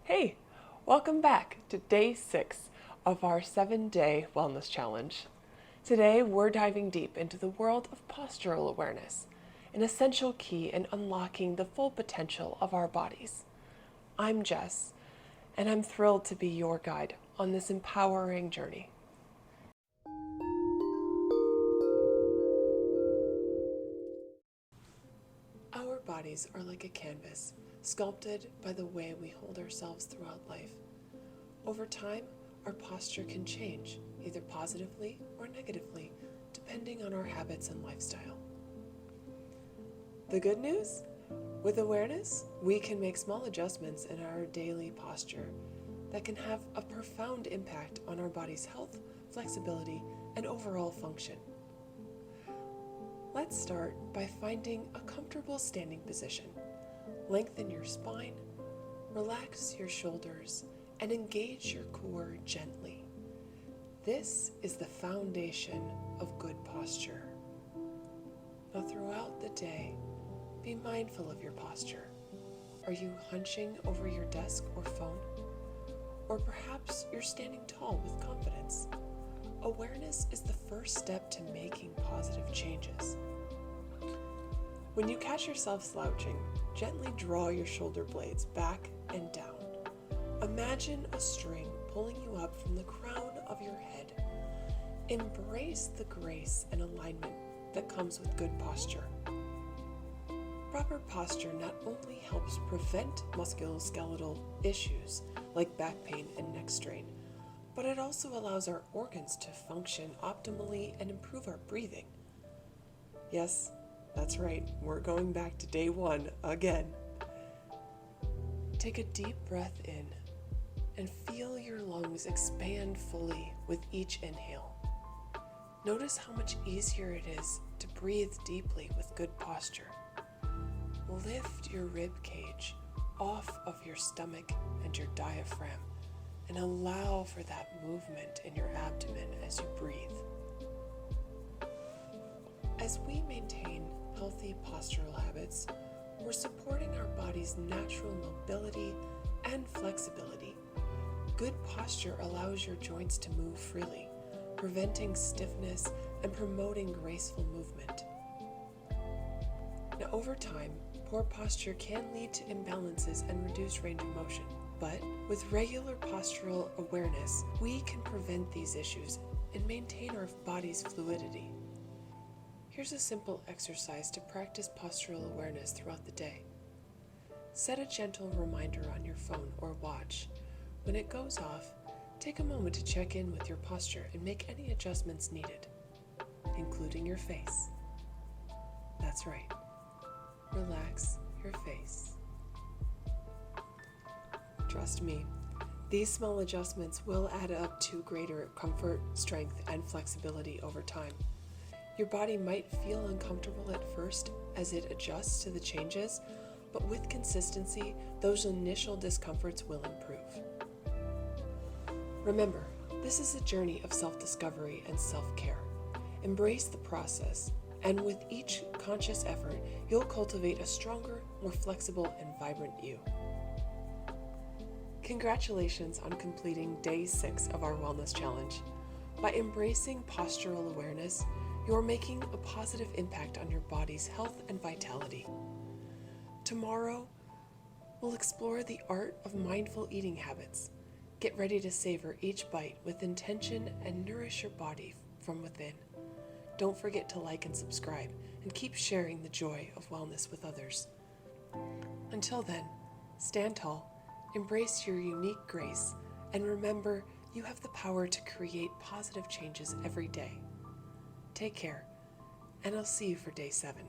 Hey, welcome back to day 6 of our 7-day wellness challenge. Today, we're diving deep into the world of postural awareness, an essential key in unlocking the full potential of our bodies. I'm Jess, and I'm thrilled to be your guide on this empowering journey. Our bodies are like a canvas, sculpted by the way we hold ourselves throughout life. Over time, our posture can change, either positively or negatively, depending on our habits and lifestyle. The good news? With awareness, we can make small adjustments in our daily posture that can have a profound impact on our body's health, flexibility, and overall function. Let's start by finding a comfortable standing position. Lengthen your spine, relax your shoulders, and engage your core gently. This is the foundation of good posture. Now, throughout the day, be mindful of your posture. Are you hunching over your desk or phone? Or perhaps you're standing tall with confidence. Awareness is the first step to making positive changes. When you catch yourself slouching, gently draw your shoulder blades back and down. Imagine a string pulling you up from the crown of your head. Embrace the grace and alignment that comes with good posture. Proper posture not only helps prevent musculoskeletal issues like back pain and neck strain, but it also allows our organs to function optimally and improve our breathing. Yes, that's right, we're going back to day 1 again. Take a deep breath in and feel your lungs expand fully with each inhale. Notice how much easier it is to breathe deeply with good posture. Lift your rib cage off of your stomach and your diaphragm and allow for that movement in your abdomen as you breathe. As we maintain healthy postural habits, we're supporting our body's natural mobility and flexibility. Good posture allows your joints to move freely, preventing stiffness and promoting graceful movement. Now, over time, poor posture can lead to imbalances and reduced range of motion. But with regular postural awareness, we can prevent these issues and maintain our body's fluidity. Here's a simple exercise to practice postural awareness throughout the day. Set a gentle reminder on your phone or watch. When it goes off, take a moment to check in with your posture and make any adjustments needed, including your face. That's right. Relax your face. Trust me, these small adjustments will add up to greater comfort, strength, and flexibility over time. Your body might feel uncomfortable at first as it adjusts to the changes, but with consistency, those initial discomforts will improve. Remember, this is a journey of self-discovery and self-care. Embrace the process, and with each conscious effort, you'll cultivate a stronger, more flexible, and vibrant you. Congratulations on completing day 6 of our wellness challenge. By embracing postural awareness, you're making a positive impact on your body's health and vitality. Tomorrow, we'll explore the art of mindful eating habits. Get ready to savor each bite with intention and nourish your body from within. Don't forget to like and subscribe, and keep sharing the joy of wellness with others. Until then, stand tall, embrace your unique grace, and remember you have the power to create positive changes every day. Take care, and I'll see you for day 7.